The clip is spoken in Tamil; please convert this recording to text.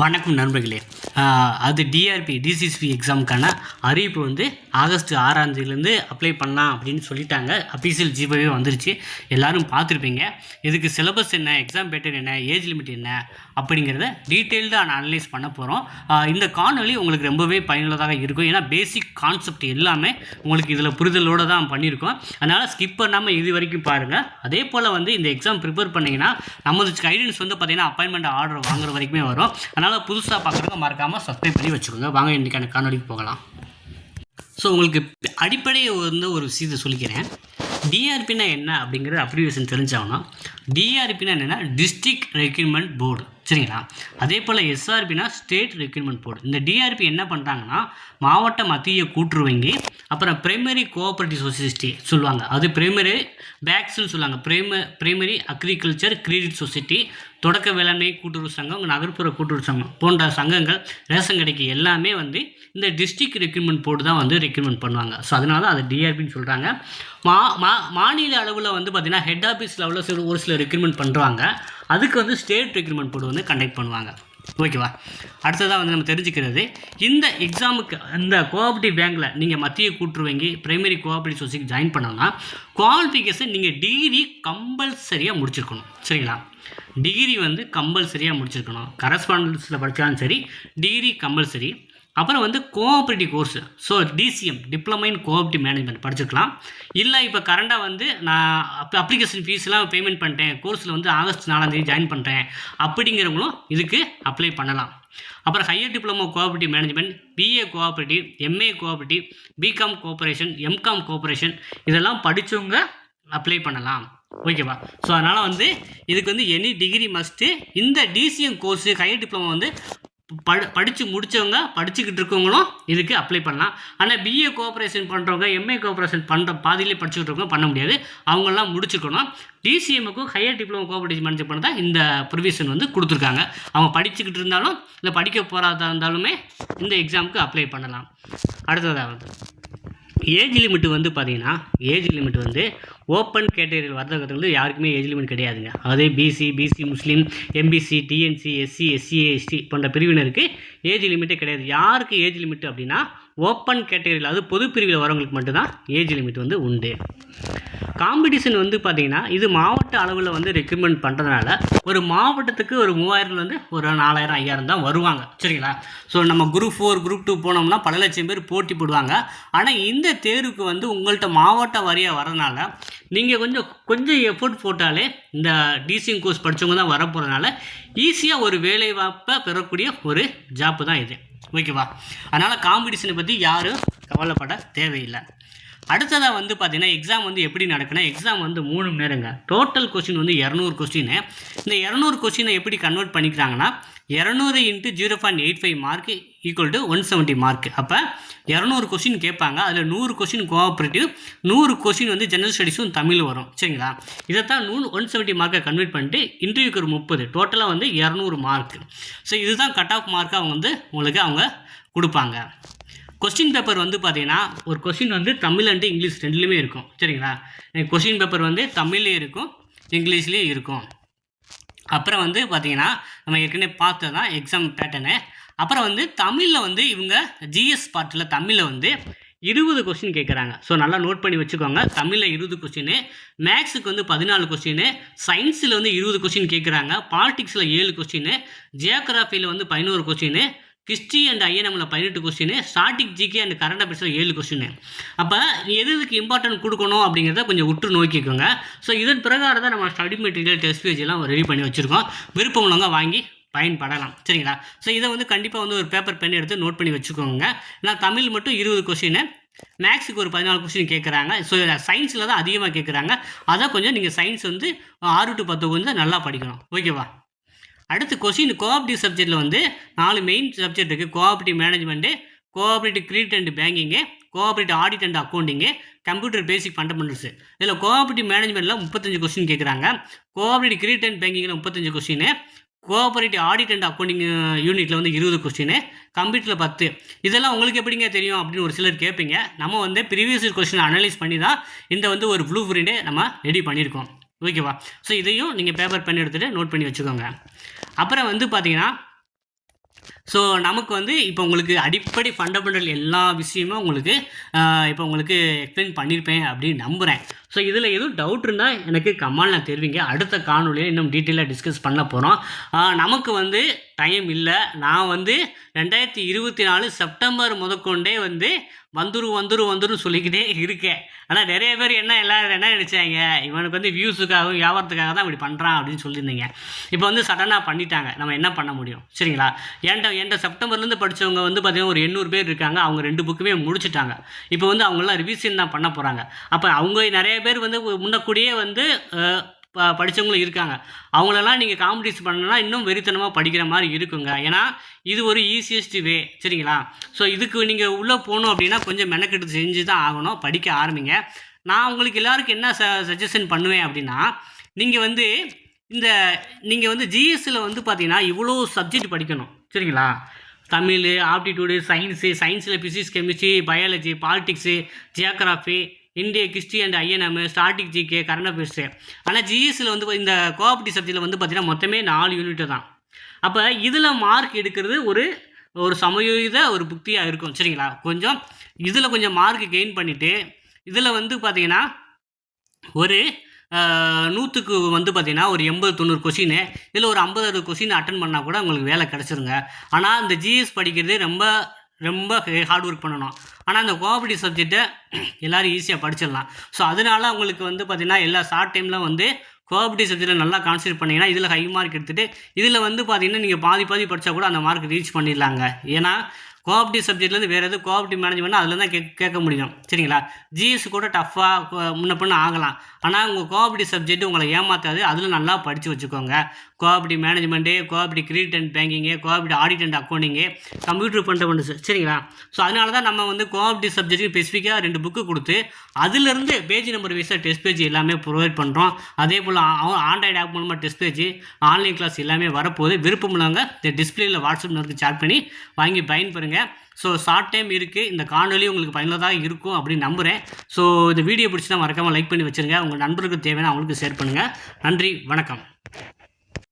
வணக்கம் நண்பர்களே. அது டிஆர்பி டிசிஎஸ்பி எக்ஸாமுக்கான அறிவிப்பு வந்து ஆகஸ்ட் 6ஆம் தேதியிலேருந்து அப்ளை பண்ணலாம் அப்படின்னு சொல்லிட்டாங்க. அஃபீஷியல் ஜிபோவே வந்துருச்சு, எல்லோரும் பார்த்துருப்பீங்க. இதுக்கு சிலபஸ் என்ன, எக்ஸாம் பேட்டர்ன் என்ன, ஏஜ் லிமிட் என்ன அப்படிங்கிறத டீட்டெயில்டாக அனலைஸ் பண்ண போகிறோம். இந்த காணொலி உங்களுக்கு ரொம்பவே பயனுள்ளதாக இருக்கும். ஏன்னா பேசிக் கான்செப்ட் எல்லாமே உங்களுக்கு இதில் புரிதலோடு தான் பண்ணியிருக்கோம். அதனால் ஸ்கிப் பண்ணாமல் இது வரைக்கும் பாருங்கள். அதே போல் வந்து இந்த எக்ஸாம் ப்ரிப்பேர் பண்ணிங்கன்னா நமது கைடன்ஸ் வந்து பார்த்திங்கன்னா அப்பாயின்மெண்ட் ஆர்டர் வாங்குற வரைக்குமே வரும். அதனால் புதுசாக பார்க்குறவங்க மறக்காமல் சப்ஸ்கிரைப் பண்ணி வச்சுக்கோங்க. வாங்க இன்றைக்கான காணொலிக்கு போகலாம். ஸோ உங்களுக்கு அடிப்படையை வந்து ஒரு விஷயத்தை சொல்லிக்கிறேன். டிஆர்பினா என்ன அப்படிங்கிற அப்ரிவேஷன் தெரிஞ்சாங்கன்னா, டிஆர்பினா என்னென்னா டிஸ்ட்ரிக்ட் ரெக்ரூட்மெண்ட் போர்டு, சரிங்களா? அதே போல் எஸ்ஆர்பினா ஸ்டேட் ரெக்ரூட்மெண்ட் போர்டு. இந்த டிஆர்பி என்ன பண்ணுறாங்கன்னா மாவட்ட மத்திய கூட்டுறவு வங்கி, அப்புறம் பிரைமரி கோஆப்ரேட்டிவ் சொசைட்டி சொல்லுவாங்க, அது பிரைமரி பேக்ஸ்ன்னு சொல்லுவாங்க, பிரைமரி அக்ரிகல்ச்சர் கிரெடிட் சொசைட்டி, தொடக்க வேளாண்மை கூட்டுறவு சங்கம், நகர்ப்புற கூட்டுறவு சங்கம் போன்ற சங்கங்கள், ரேஷன் கடைக்கு எல்லாமே வந்து இந்த டிஸ்ட்ரிக்ட் ரெக்ரூட்மெண்ட் போர்டு தான் வந்து ரெக்ரூட்மெண்ட் பண்ணுவாங்க. ஸோ அதனால அது டிஆர்பின்னு சொல்கிறாங்க. மாநில அளவில் வந்து பார்த்திங்கன்னா ஹெட் ஆஃபீஸ் லெவலில் ஒரு சில ரெக்ரூட்மெண்ட் பண்ணுறாங்க. அதுக்கு வந்து ஸ்டேட் ரெக்ரூட்மெண்ட் போர்டு வந்து கண்டக்ட் பண்ணுவாங்க. ஓகேவா? அடுத்ததாக வந்து நம்ம தெரிஞ்சுக்கிறது, இந்த எக்ஸாமுக்கு இந்த கோஆப்ரேட்டிவ் பேங்க்கில் நீங்கள் மத்திய கூட்டுறவு வங்கி பிரைமரி கோஆப்ரேட்டிவ் சொசைட்டி ஜாயின் பண்ணோன்னா குவாலிஃபிகேஷன் நீங்கள் டிகிரி கம்பல்சரியாக முடிச்சிருக்கணும், சரிங்களா? டிகிரி வந்து கம்பல்சரியாக முடிச்சிருக்கணும். கரஸ்பாண்டன்ஸில் படித்தாலும் சரி, டிகிரி கம்பல்சரி. அப்புறம் வந்து cooperative course, so DCM diploma in cooperative management படிச்சிருக்கலாம். இல்லை இப்போ கரண்டாக வந்து நான் அப்ளிகேஷன் ஃபீஸ்லாம் பேமெண்ட் பண்ணிட்டேன், கோர்ஸில் வந்து ஆகஸ்ட் 4ஆம் தேதி ஜாயின் பண்ணுறேன் அப்படிங்கிறவங்களும் இதுக்கு அப்ளை பண்ணலாம். அப்புறம் higher diploma cooperative management, BA cooperative, MA cooperative, BCom cooperation, MCom cooperation இதெல்லாம் படித்தவங்க அப்ளை பண்ணலாம். ஓகேவா? ஸோ அதனால் வந்து இதுக்கு வந்து எனி டிகிரி மஸ்ட்டு. இந்த டிசிஎம் கோர்ஸு ஹையர் டிப்ளமோ வந்து படித்து முடித்தவங்க, படிச்சுக்கிட்டு இருக்கவங்களும் இதுக்கு அப்ளை பண்ணலாம். ஆனால் பிஏ கோஆப்ரேஷன் பண்ணுறவங்க, எம்ஏ கோஆப்ரேஷன் பண்ணுற பாதியிலே படிச்சுக்கிட்டு இருக்கவங்க பண்ண முடியாது, அவங்களாம் முடிச்சுக்கணும். டிசிஎம்முக்கும் ஹையர் டிப்ளமோ கோஆப்ரேட்டிவ் மேனேஜ்மெண்ட் பண்ண தான் இந்த ப்ரொவிஷன் வந்து கொடுத்துருக்காங்க. அவங்க படிச்சுக்கிட்டு இருந்தாலும் இல்லை படிக்க போகிறதா இருந்தாலுமே இந்த எக்ஸாமுக்கு அப்ளை பண்ணலாம். அடுத்ததாக வந்து ஏஜ் லிமிட் வந்து பார்த்திங்கன்னா, ஏஜ் லிமிட் வந்து ஓப்பன் கேட்டகரியில் வர்றதுக்கு யாருக்குமே ஏஜ் லிமிட் கிடையாதுங்க. அதே பிசி முஸ்லீம், எம்பிசி, டிஎன்சி, எஸ்சி, எஸ்சி போன்ற பிரிவினருக்கு ஏஜ் லிமிட்டே கிடையாது. யாருக்கு ஏஜ் லிமிட் அப்படின்னா ஓப்பன் கேட்டகரியில், அது பொது பிரிவில் வரவங்களுக்கு மட்டும்தான் ஏஜ் லிமிட் வந்து உண்டு. காம்படிஷன் வந்து பார்த்திங்கன்னா இது மாவட்ட அளவில் வந்து ரெக்ரூட்மெண்ட் பண்ணுறதுனால ஒரு மாவட்டத்துக்கு ஒரு 3000 ஒரு 4000 5000 தான் வருவாங்க, சரிங்களா? ஸோ நம்ம குரூப் 4 குரூப் 2 போனோம்னா பல லட்சம் பேர் போட்டி போடுவாங்க. ஆனால் இந்த தேர்வுக்கு வந்து உங்கள்கிட்ட மாவட்ட வாரியாக வரனால நீங்கள் கொஞ்சம் எஃபோர்ட் போட்டாலே இந்த டிசிஎம் கோர்ஸ் படித்தவங்க தான் வரப்போகிறதுனால ஈஸியாக ஒரு வேலைவாய்ப்பை பெறக்கூடிய ஒரு ஜாப்பு தான் இது. ஓகேவா? அதனால் காம்படிஷனை பற்றி யாரும் கவலைப்பட தேவையில்லை. அடுத்ததாக வந்து பார்த்திங்கன்னா எக்ஸாம் வந்து எப்படி நடக்குன்னா, எக்ஸாம் வந்து 3 மணி நேரங்க. டோட்டல் கொஸ்டின் வந்து 200 கொஸ்டின். இந்த 200 கொஸ்டினை எப்படி கன்வெர்ட் பண்ணிக்கிறாங்கன்னா 200 × 0.85 மார்க் ஈக்குவல் டு 170 மார்க். அப்போ 200 கொஸ்டின் கேட்பாங்க. அதில் 100 கொஸ்டின் கோஆப்ரேட்டிவ், 100 கொஸ்டின் வந்து ஜெனரல் ஸ்டடீஸும் தமிழ் வரும், சரிங்களா? இதைத்தான் 170 மார்க்கை கன்வெர்ட் பண்ணிட்டு இன்டர்வியூக்கு ஒரு 30, டோட்டலாக வந்து 200 மார்க். ஸோ இதுதான் கட் ஆஃப் மார்க்காக அவங்க வந்து உங்களுக்கு அவங்க கொடுப்பாங்க. கொஸ்டின் பேப்பர் வந்து பார்த்திங்கன்னா ஒரு கொஸ்டின் வந்து தமிழ் அண்டு இங்கிலீஷ் ரெண்டுலேயுமே இருக்கும், சரிங்களா? கொஸ்டின் பேப்பர் வந்து தமிழ்லேயும் இருக்கும், இங்கிலீஷ்லேயும் இருக்கும். அப்புறம் வந்து பார்த்திங்கன்னா நம்ம ஏற்கனவே பார்த்தது தான் எக்ஸாம் பேட்டர்னு. அப்புறம் வந்து தமிழில் வந்து இவங்க ஜிஎஸ் பார்ட்டில் தமிழில் வந்து 20 கொஸ்டின் கேட்குறாங்க. ஸோ நல்லா நோட் பண்ணி வச்சுக்கோங்க. தமிழில் 20 கொஸ்டின், மேக்ஸுக்கு வந்து 14 கொஸ்டின், சயின்ஸில் வந்து 20 கொஸ்டின் கேட்குறாங்க, பாலிட்டிக்ஸில் 7 கொஸ்டின், ஜியோகிராஃபியில் வந்து 11 கொஸ்டின், ஹிஸ்ட்ரி அண்ட் ஐஎன்எம்மில் 18 question, static GK and current அஃபேர்ஸில் 7 கொஸ்டின். அப்போ எதுக்கு இம்பார்ட்டன்ட் கொடுக்கணும் அப்படிங்கிறத கொஞ்சம் உற்று நோக்கிக்கோங்க. ஸோ இதன் பிரகாரம் தான் நம்ம ஸ்டடி மெட்டீரியல் டெஸ்ட் பேஜ் எல்லாம் ரெடி பண்ணி வச்சுருக்கோம். விருப்பம் உள்ளவங்க வாங்கி பயன்படலாம், சரிங்களா? ஸோ இதை வந்து கண்டிப்பாக வந்து ஒரு பேப்பர் பென் எடுத்து நோட் பண்ணி வச்சுக்கோங்க. ஏன்னா தமிழ் மட்டும் 20 கொஸ்டின், மேக்ஸுக்கு ஒரு 14 கொஸ்டின் கேட்குறாங்க. ஸோ சயின்ஸில் தான் அதிகமாக கேட்குறாங்க. அதை கொஞ்சம் நீங்கள் சயின்ஸ் வந்து 6 to 10 கொஞ்சம் நல்லா படிக்கணும். ஓகேவா? அடுத்து கொஸ்டின் கோஆப்ரேட்டிவ் சப்ஜெக்டில் வந்து 4 மெயின் சப்ஜெக்ட் இருக்குது. Cooperative management, cooperative credit and banking, cooperative audit and accounting, computer basic fundamentals. இதில் கோஆப்ரேட்டிவ் மேனேஜ்மெண்ட்டில் 35 கொஸ்டின் கேட்குறாங்க, கோஆப்ரேட்டிவ் கிரெடிட் அண்ட் பேங்கிங்கில் 35 question, cooperative audit and accounting யூனிட்டில் வந்து 20 கொஸ்டின், கம்ப்யூட்டரில் 10. இதெல்லாம் உங்களுக்கு எப்படிங்க தெரியும் அப்படின்னு ஒரு சிலர் கேட்பீங்க. நம்ம வந்து ப்ரீவியஸ் கொஸ்டின் அனலைஸ் பண்ணி தான் இந்த வந்து ஒரு ப்ளூ பிரிண்டே நம்ம ரெடி பண்ணியிருக்கோம். ஓகேவா? ஸோ இதையும் நீங்கள் பேப்பர் பென் எடுத்துகிட்டு நோட் பண்ணி வச்சுக்கோங்க. அப்புறம் வந்து பார்த்தீங்கன்னா ஸோ நமக்கு வந்து இப்போ உங்களுக்கு அடிப்படை ஃபண்டமெண்டல் எல்லா விஷயமும் உங்களுக்கு இப்போ உங்களுக்கு எக்ஸ்பிளைன் பண்ணியிருப்பேன் அப்படின்னு நம்புகிறேன். ஸோ இதில் எதுவும் டவுட் இருந்தால் எனக்கு கமெண்ட்ல தெரிவிங்க. அடுத்த காணொலியை இன்னும் டீட்டெயிலாக டிஸ்கஸ் பண்ண போகிறோம். நமக்கு வந்து டைம் இல்லை. நான் வந்து 2024 செப்டம்பர் முதற்கொண்டே வந்து வந்துரும் சொல்லிக்கிட்டே இருக்கேன். ஆனால் நிறைய பேர் எல்லாரும் என்ன நினச்சாங்க, இவனுக்கு வந்து வியூஸுக்காகவும் வியாபாரத்துக்காக தான் இப்படி பண்ணுறான் அப்படின்னு சொல்லியிருந்தீங்க. இப்போ வந்து சடனாக பண்ணிட்டாங்க. நம்ம என்ன பண்ண முடியும்? சரிங்களா? என்கிட்ட செப்டம்பர்லேருந்து படித்தவங்க வந்து பார்த்தீங்கன்னா ஒரு 800 பேர் இருக்காங்க. அவங்க 2 புக்குமே முடிச்சுட்டாங்க. இப்போ வந்து அவங்களாம் ரிவிஷன் தான் பண்ண போகிறாங்க. அப்போ அவங்க நிறைய பேர் வந்து முன்னக்கூடியே வந்து படித்தவங்களும் இருக்காங்க. அவங்களெல்லாம் நீங்கள் காம்படிஷன் பண்ணனா இன்னும் வெறித்தனமாக படிக்கிற மாதிரி இருக்குங்க. ஏன்னா இது ஒரு ஈஸியஸ்ட் வே. சரிங்களா? ஸோ இதுக்கு நீங்கள் உள்ளே போகணும் அப்படின்னா கொஞ்சம் மெனக்கெட்டு செஞ்சு தான் ஆகணும். படிக்க ஆரம்பிங்க. நான் உங்களுக்கு எல்லாருக்கும் என்ன சஜஷன் பண்ணுவேன் அப்படின்னா, நீங்கள் வந்து நீங்கள் வந்து ஜிஎஸ்சில் வந்து பார்த்தீங்கன்னா இவ்வளோ சப்ஜெக்ட் படிக்கணும். சரிங்களா? தமிழ், ஆப்டிடியூடு, சயின்ஸில் physics, chemistry, biology, politics, geography, இந்திய history and INM, static GK, current affairs. ஆனால் ஜிஎஸ்சில் வந்து இந்த கோஆப்டிவ் சப்ஜெக்டில் வந்து பார்த்தீங்கன்னா மொத்தமே 4 யூனிட்டு தான். அப்போ இதில் மார்க் எடுக்கிறது ஒரு சமயோகித ஒரு புக்தியாக இருக்கும். சரிங்களா? கொஞ்சம் இதில் கொஞ்சம் மார்க் கெயின் பண்ணிவிட்டு இதில் வந்து பார்த்தீங்கன்னா ஒரு 100க்கு வந்து பார்த்தீங்கன்னா ஒரு 80-90 கொஷின், இதில் ஒரு 50-60 கொஷின் அட்டன் பண்ணால் கூட உங்களுக்கு வேலை கிடச்சிருங்க. ஆனால் இந்த ஜிஎஸ் படிக்கிறது ரொம்ப ஹார்ட் ஒர்க் பண்ணணும். ஆனால் அந்த கோஆப்டிவ் சப்ஜெக்டை எல்லோரும் ஈஸியாக படிச்சிடலாம். ஸோ அதனால உங்களுக்கு வந்து பார்த்திங்கன்னா எல்லா ஷார்ட் டைமில் வந்து கோஆப்டிவ் சப்ஜெக்டில் நல்லா கான்சன்ட்ரேட் பண்ணிங்கன்னா இதில் ஹை மார்க் எடுத்துகிட்டு இதில் வந்து பார்த்திங்கன்னா நீங்கள் பாதி படித்தா கூட அந்த மார்க் ரீச் பண்ணிடலாங்க. ஏன்னா கோஆப்டிவ் சப்ஜெக்ட்லேருந்து வேறு எதுவும் கோஆப்டிவ் மேனேஜ்மெண்ட் அதில் தான் கேட்க முடியும். சரிங்களா? ஜிஎஸ் கூட டஃப்பாக முன்ன பின்ன ஆகலாம். ஆனால் உங்கள் கோஆப்டிவ் சப்ஜெக்ட் உங்களை ஏமாற்றாது. அதில் நல்லா படித்து வச்சுக்கோங்க. Cooperative management, cooperative credit and banking, cooperative audit and accounting, computer fundamentals. சரிங்களா? ஸோ அதனால தான் நம்ம வந்து கோஆப்டிவ் சப்ஜெக்ட்டுக்கு ஸ்பெசிஃபிக்காக 2 புக்கு கொடுத்து அதிலிருந்து பேஜ் நம்பர் வைஸாக டெஸ்ட் பேஜ் எல்லாமே ப்ரொவைட் பண்ணுறோம். அதே போல் ஆண்ட்ராய்டு ஆப் மூலமாக டெஸ்ட் பேஜ், ஆன்லைன் கிளாஸ் எல்லாமே வரப்போகுது. விருப்பம் உள்ளவங்க இந்த டிஸ்பிளேயில் வாட்ஸ்அப் நம்பருக்கு சாட் பண்ணி வாங்கி பயன்பெறுங்க. ஸோ ஷார்ட் டைம் இருக்குது. இந்த காணொலி உங்களுக்கு பயனுள்ளதாக இருக்கும் அப்படின்னு நம்புகிறேன். ஸோ இந்த வீடியோ பிடிச்சினா மறக்காமல் லைக் பண்ணி வச்சுருங்க. உங்கள் நண்பர்களுக்கு தேவையான அவங்களுக்கு ஷேர் பண்ணுங்கள். நன்றி, வணக்கம்.